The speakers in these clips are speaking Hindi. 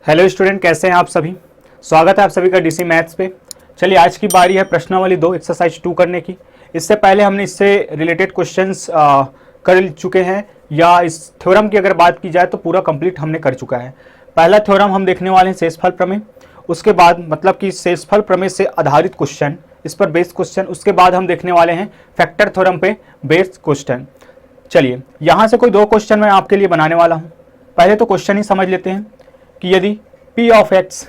हेलो स्टूडेंट, कैसे हैं आप सभी। स्वागत है आप सभी का डीसी मैथ्स पे। चलिए आज की बारी है प्रश्नावली 2 एक्सरसाइज 2 करने की। इससे पहले हमने इससे रिलेटेड क्वेश्चंस कर चुके हैं, या इस थ्योरम की अगर बात की जाए तो पूरा कंप्लीट हमने कर चुका है। पहला थ्योरम हम देखने वाले हैं शेषफल प्रमेय, उसके बाद मतलब कि शेषफल प्रमेय से आधारित क्वेश्चन, इस पर बेस्ड क्वेश्चन, उसके बाद हम देखने वाले हैं फैक्टर थ्योरम पे बेस्ड क्वेश्चन। चलिए यहाँ से कोई 2 क्वेश्चन मैं आपके लिए बनाने वाला हूँ। पहले तो क्वेश्चन ही समझ लेते हैं कि यदि p of x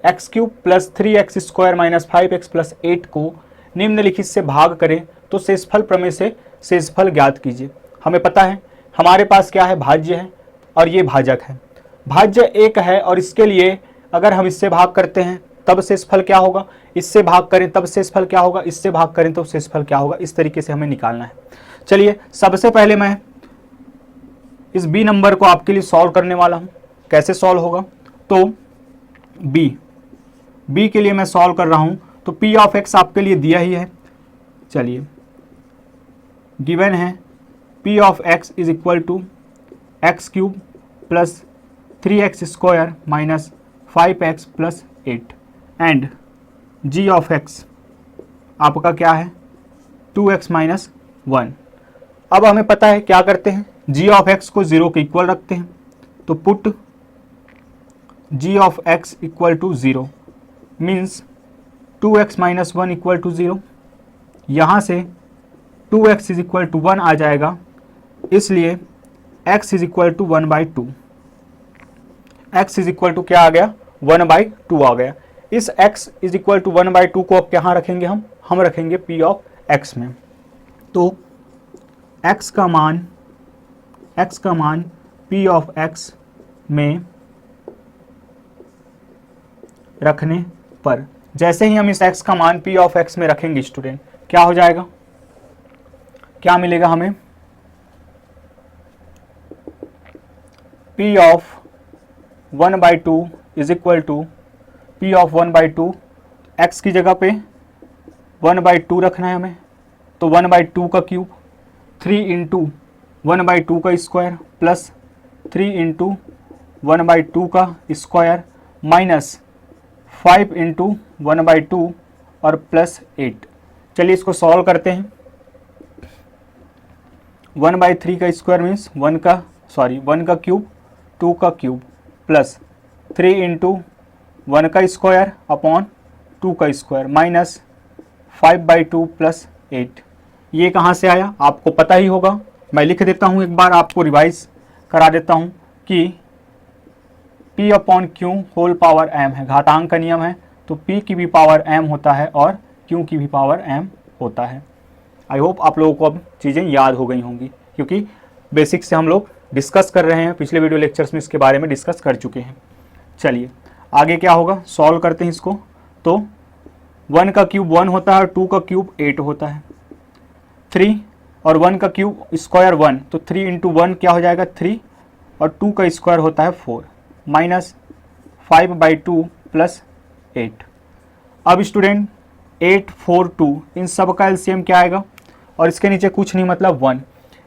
x cube plus 3x square minus 5x plus 8 को निम्नलिखित से भाग करें तो शेषफल प्रमेय से शेषफल ज्ञात कीजिए। हमें पता है हमारे पास क्या है, भाज्य है और ये भाजक है। भाज्य 1 है और इसके लिए अगर हम इससे भाग करते हैं तब शेषफल क्या होगा, इससे भाग करें तब शेषफल क्या होगा, इससे भाग करें तो शेषफल क्या होगा। इस तरीके से हमें निकालना है। चलिए सबसे पहले मैं इस b नंबर को आपके लिए सॉल्व करने वाला हूं। कैसे सॉल्व होगा, तो b के लिए मैं सॉल्व कर रहा हूं। तो p ऑफ x आपके लिए दिया ही है। चलिए गिवन है p of x is equal to x cube plus 3x square minus 5x plus 8 and g of x आपका क्या है 2x माइनस 1। अब हमें पता है क्या करते हैं, g ऑफ x को 0 के इक्वल रखते हैं। तो put g of x equal to 0 means 2x minus 1 equal to 0। यहाँ से 2x इज इक्वल टू 1 आ जाएगा, इसलिए x is equal to 1/2। x is equal to क्या आ गया, 1/2 आ गया। इस x इज इक्वल टू 1/2 को अब कहाँ रखेंगे, हम रखेंगे p ऑफ x में। तो x का मान p ऑफ x में रखने पर, जैसे ही हम इस x का मान p ऑफ x में रखेंगे स्टूडेंट, क्या हो जाएगा, क्या मिलेगा हमें, p of 1/2 is equal to p of 1/2। x की जगह पे 1/2 रखना है हमें, तो 1/2 का क्यूब 3 इंटू 1/2 का स्क्वायर प्लस 3 इंटू 1/2 का स्क्वायर माइनस 5 इंटू 1/2 और प्लस 8। चलिए इसको सॉल्व करते हैं। 1/3 का स्क्वायर मीन्स 1 का क्यूब 2 का क्यूब प्लस 3 इंटू 1 का स्क्वायर अपॉन 2 का स्क्वायर माइनस 5/2 प्लस 8। ये कहाँ से आया आपको पता ही होगा, मैं लिख देता हूँ, एक बार आपको रिवाइज करा देता हूँ कि p upon q whole power m है, घातांक का नियम है। तो p की भी पावर m होता है और q की भी पावर m होता है। आई होप आप लोगों को अब चीज़ें याद हो गई होंगी, क्योंकि बेसिक से हम लोग डिस्कस कर रहे हैं, पिछले वीडियो लेक्चर्स में इसके बारे में डिस्कस कर चुके हैं। चलिए आगे क्या होगा, सॉल्व करते हैं इसको। तो 1 का क्यूब 1 होता है और 2 का क्यूब 8 होता है। 3 और 1 का क्यूब स्क्वायर 1, तो 3 इंटू 1 क्या हो जाएगा 3 और 2 का स्क्वायर होता है 4 माइनस 5/2 प्लस 8। अब स्टूडेंट 8, 4, 2 इन सब का एलसीएम क्या आएगा, और इसके नीचे कुछ नहीं मतलब 1,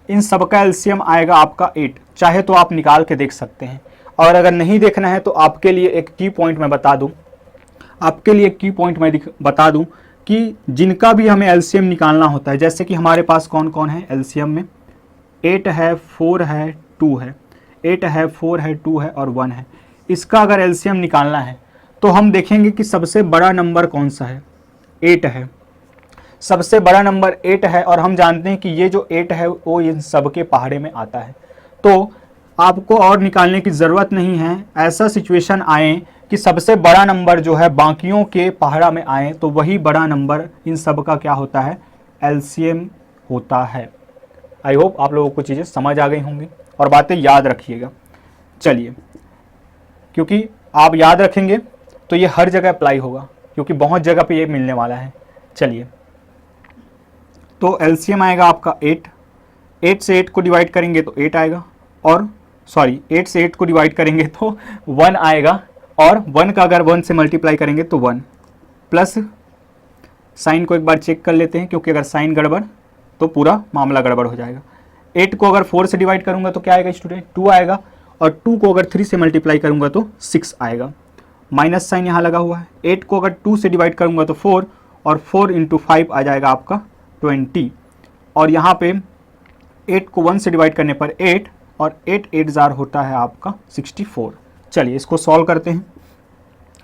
इन सब का एलसीएम आएगा आपका 8। चाहे तो आप निकाल के देख सकते हैं, और अगर नहीं देखना है तो आपके लिए एक की पॉइंट मैं बता दूं, कि जिनका भी हमें एलसीएम निकालना होता है, जैसे कि हमारे पास कौन कौन है एलसीएम में, 8 है, 4 है, 2 है, 8 है, 4 है, 2 है और 1 है। इसका अगर एलसीएम निकालना है तो हम देखेंगे कि सबसे बड़ा नंबर कौन सा है, 8 है। सबसे बड़ा नंबर 8 है और हम जानते हैं कि ये जो 8 है वो इन सब के पहाड़े में आता है। तो आपको और निकालने की ज़रूरत नहीं है। ऐसा सिचुएशन आए कि सबसे बड़ा नंबर जो है बाकियों के पहाड़ा में आए, तो वही बड़ा नंबर इन सब का क्या होता है, एलसीएम होता है। आई होप आप लोगों को चीज़ें समझ आ गई होंगी और बातें याद रखिएगा। चलिए, क्योंकि आप याद रखेंगे तो ये हर जगह अप्लाई होगा, क्योंकि बहुत जगह पे ये मिलने वाला है। चलिए, तो एलसीएम आएगा आपका 8। 8 से 8 को डिवाइड करेंगे तो 8 आएगा, और 8 से 8 को डिवाइड करेंगे तो 1 आएगा, और 1 का अगर 1 से मल्टीप्लाई करेंगे तो 1, प्लस साइन को एक बार चेक कर लेते हैं, क्योंकि अगर साइन गड़बड़ तो पूरा मामला गड़बड़ हो जाएगा। 8 को अगर 4 से डिवाइड करूंगा तो क्या आएगा स्टूडेंट, 2 आएगा, और 2 को अगर 3 से मल्टीप्लाई करूँगा तो 6 आएगा, माइनस साइन यहाँ लगा हुआ है। 8 को अगर 2 से डिवाइड करूँगा तो 4, और 4 × 5 आ जाएगा आपका 20, और यहाँ पे 8 को 1 से डिवाइड करने पर 8, और 8 8 जार होता है आपका 64। चलिए इसको सॉल्व करते हैं।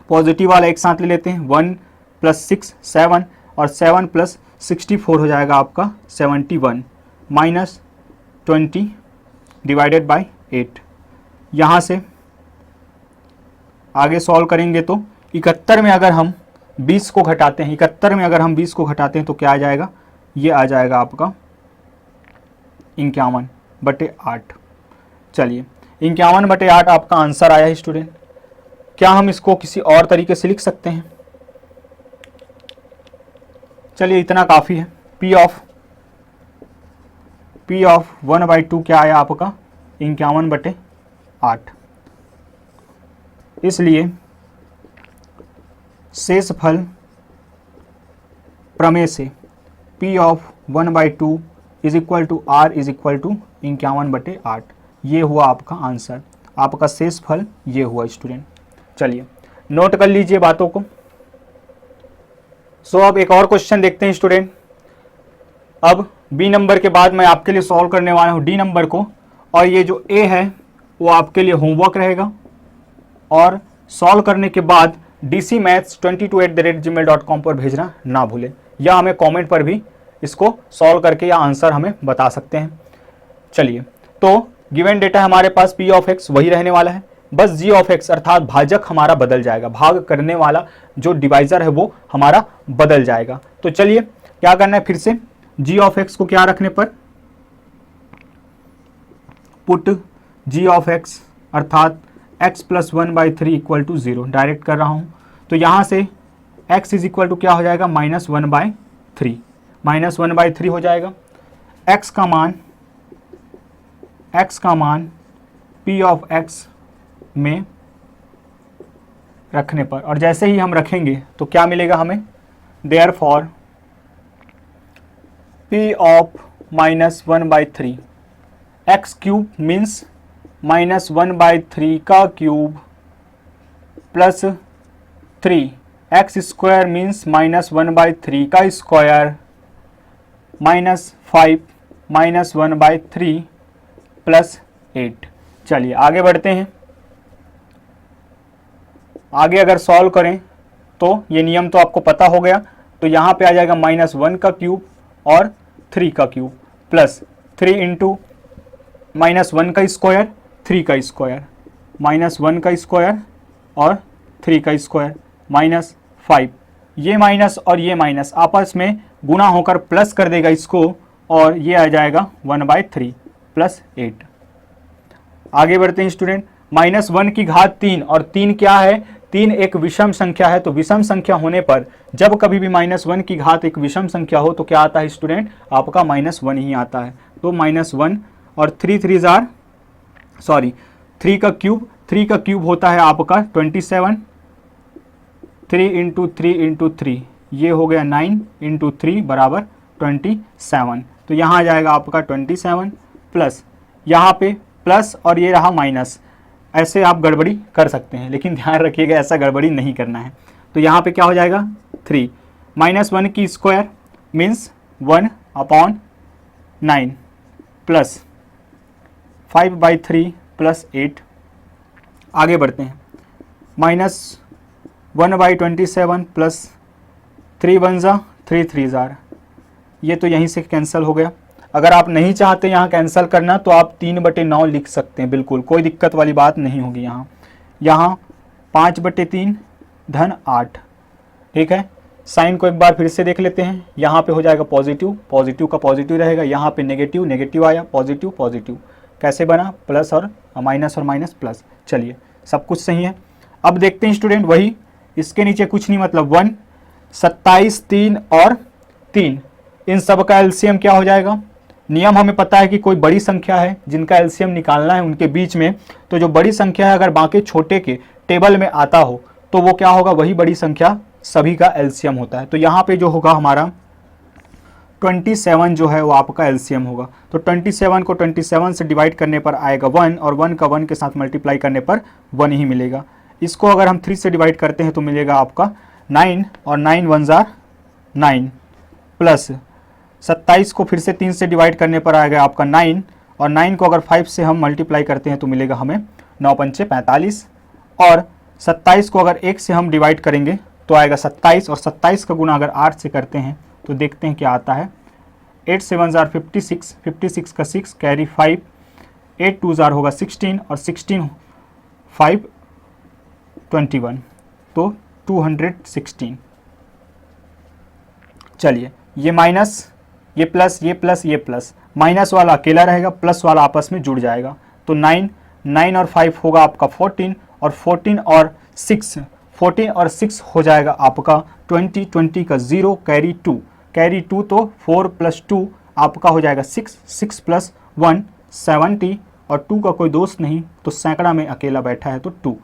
पॉजिटिव वाला एक साथ ले लेते हैं, 1 + 6 7, और 7 + 64 हो जाएगा आपका 71, माइनस 20 डिवाइडेड बाय 8। यहाँ से आगे सॉल्व करेंगे तो 71 में अगर हम 20 को घटाते हैं, 71 में अगर हम 20 को घटाते हैं तो क्या आ जाएगा, ये आ जाएगा आपका 51/8। चलिए 51/8 आपका आंसर आया है स्टूडेंट। क्या हम इसको किसी और तरीके से लिख सकते हैं? चलिए इतना काफ़ी है। P ऑफ 1/2 क्या आया आपका, 51/8। इसलिए शेषफल प्रमेय से P ऑफ 1/2 = R = 51/8, ये हुआ आपका आंसर। आपका शेषफल ये हुआ स्टूडेंट। चलिए नोट कर लीजिए बातों को। सो अब एक और क्वेश्चन देखते हैं स्टूडेंट। अब बी नंबर के बाद मैं आपके लिए सॉल्व करने वाला हूँ डी नंबर को, और ये जो ए है वो आपके लिए होमवर्क रहेगा, और सॉल्व करने के बाद dcmaths22@gmail.com पर भेजना ना भूलें, या हमें कमेंट पर भी इसको सॉल्व करके या आंसर हमें बता सकते हैं। चलिए तो गिवन डेटा हमारे पास P ऑफ x वही रहने वाला है, बस G ऑफ x अर्थात भाजक हमारा बदल जाएगा, भाग करने वाला जो डिवाइजर है वो हमारा बदल जाएगा। तो चलिए क्या करना है, फिर से G ऑफ x को क्या रखने पर, पुट G ऑफ x अर्थात x + 1/3 = 0 डायरेक्ट कर रहा हूँ। तो यहाँ से x = क्या हो जाएगा, -1/3, -1/3 हो जाएगा। x का मान P ऑफ x में रखने पर, और जैसे ही हम रखेंगे तो क्या मिलेगा हमें, therefore P of -1/3 x³ means -1/3 का क्यूब प्लस 3, x² मीन्स -1/3 का स्क्वायर, -5 -1/3 + 8। चलिए आगे बढ़ते हैं। आगे अगर सॉल्व करें तो ये नियम तो आपको पता हो गया, तो यहाँ पे आ जाएगा -1 का क्यूब और 3 का क्यूब प्लस 3 × -1 का स्क्वायर 3 का स्क्वायर, -1 का स्क्वायर और 3 का स्क्वायर, -5। ये माइनस और ये माइनस आपस में गुणा होकर प्लस कर देगा इसको, और ये आ जाएगा 1/3 + 8। आगे बढ़ते हैं स्टूडेंट। -1 की घात 3, और 3 क्या है, 3 एक विषम संख्या है। तो विषम संख्या होने पर जब कभी भी -1 की घात एक विषम संख्या हो तो क्या आता है स्टूडेंट, आपका -1 ही आता है। तो -1 और 3 का क्यूब होता है आपका 27, 3 × 3 × 3 ये हो गया 9 × 3 = 27। तो यहाँ आ जाएगा आपका 27 प्लस, यहाँ पे प्लस और ये रहा माइनस। ऐसे आप गड़बड़ी कर सकते हैं, लेकिन ध्यान रखिएगा ऐसा गड़बड़ी नहीं करना है। तो यहाँ पे क्या हो जाएगा 3, -1 की स्क्वायर मीन्स 1/9 प्लस 5/3 + 8। आगे बढ़ते हैं, -1/27 प्लस 3 × 3 = 3 ये तो यहीं से कैंसिल हो गया। अगर आप नहीं चाहते यहाँ कैंसिल करना तो आप 3/9 लिख सकते हैं, बिल्कुल कोई दिक्कत वाली बात नहीं होगी। यहाँ 5/3 धन 8, ठीक है। साइन को एक बार फिर से देख लेते हैं। यहाँ पे हो जाएगा पॉजिटिव, पॉजिटिव का पॉजिटिव रहेगा, यहाँ पे नेगेटिव, नेगेटिव आया, पॉजिटिव पॉजिटिव, कैसे बना, प्लस और माइनस प्लस। चलिए सब कुछ सही है। अब देखते हैं स्टूडेंट वही, इसके नीचे कुछ नहीं मतलब 1, 27, 3 और 3, इन सब का एलसीएम क्या हो जाएगा। नियम हमें पता है कि कोई बड़ी संख्या है जिनका एलसीएम निकालना है उनके बीच में, तो जो बड़ी संख्या है अगर बाकी छोटे के टेबल में आता हो तो वो क्या होगा, वही बड़ी संख्या सभी का एलसीएम होता है। तो यहाँ पे जो होगा हमारा 27 जो है वो आपका एलसीएम होगा। तो 27 को 27 से डिवाइड करने पर आएगा 1 और 1 का 1 के साथ मल्टीप्लाई करने पर 1 ही मिलेगा। इसको अगर हम 3 से डिवाइड करते हैं तो मिलेगा आपका 9 और 9 1 जार 9 प्लस 27 को फिर से 3 से डिवाइड करने पर आएगा आपका 9 और 9 को अगर 5 से हम मल्टीप्लाई करते हैं तो मिलेगा हमें 9 पंचे 45 और 27 को अगर 1 से हम डिवाइड करेंगे तो आएगा 27 और 27 का गुना अगर 8 से करते हैं तो देखते हैं क्या आता है। 8 7 जार 56, 56 का 6 कैरी 5, 8 2 जार होगा 16 और 16 5 21 तो 216। चलिए ये माइनस, ये प्लस, ये प्लस, ये प्लस, माइनस वाला अकेला रहेगा, प्लस वाला आपस में जुड़ जाएगा। तो 9 9 और 5 होगा आपका 14 और 14 और 6 हो जाएगा आपका 20, 20 का 0 कैरी 2 तो 4 + 2 आपका हो जाएगा 6, 6 + 1 70 और 2 का कोई दोस्त नहीं तो सैकड़ा में अकेला बैठा है तो 2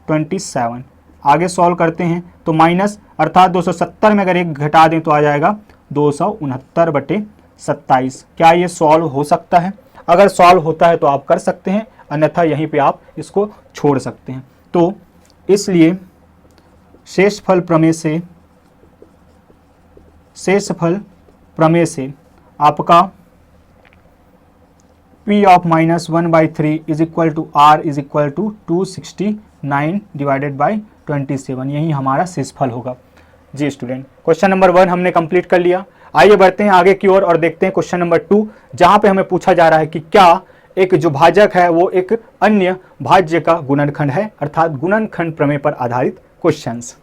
27। आगे सॉल्व करते हैं तो माइनस अर्थात 270 में अगर एक घटा दें तो आ जाएगा 269/27। क्या ये सॉल्व हो सकता है? अगर सॉल्व होता है तो आप कर सकते हैं, अन्यथा यहीं पे आप इसको छोड़ सकते हैं। तो इसलिए शेषफल प्रमेय से आपका P of -1/3 is equal to R is equal to 269 divided by 27, यही हमारा शेषफल होगा। जी स्टूडेंट, क्वेश्चन नंबर 1 हमने कंप्लीट कर लिया। आइए बढ़ते हैं आगे की ओर और देखते हैं क्वेश्चन नंबर 2, जहां पे हमें पूछा जा रहा है कि क्या एक जो भाजक है वो एक अन्य भाज्य का गुणनखंड है, अर्थात गुणनखंड प्रमेय पर आधारित क्वेश्चंस।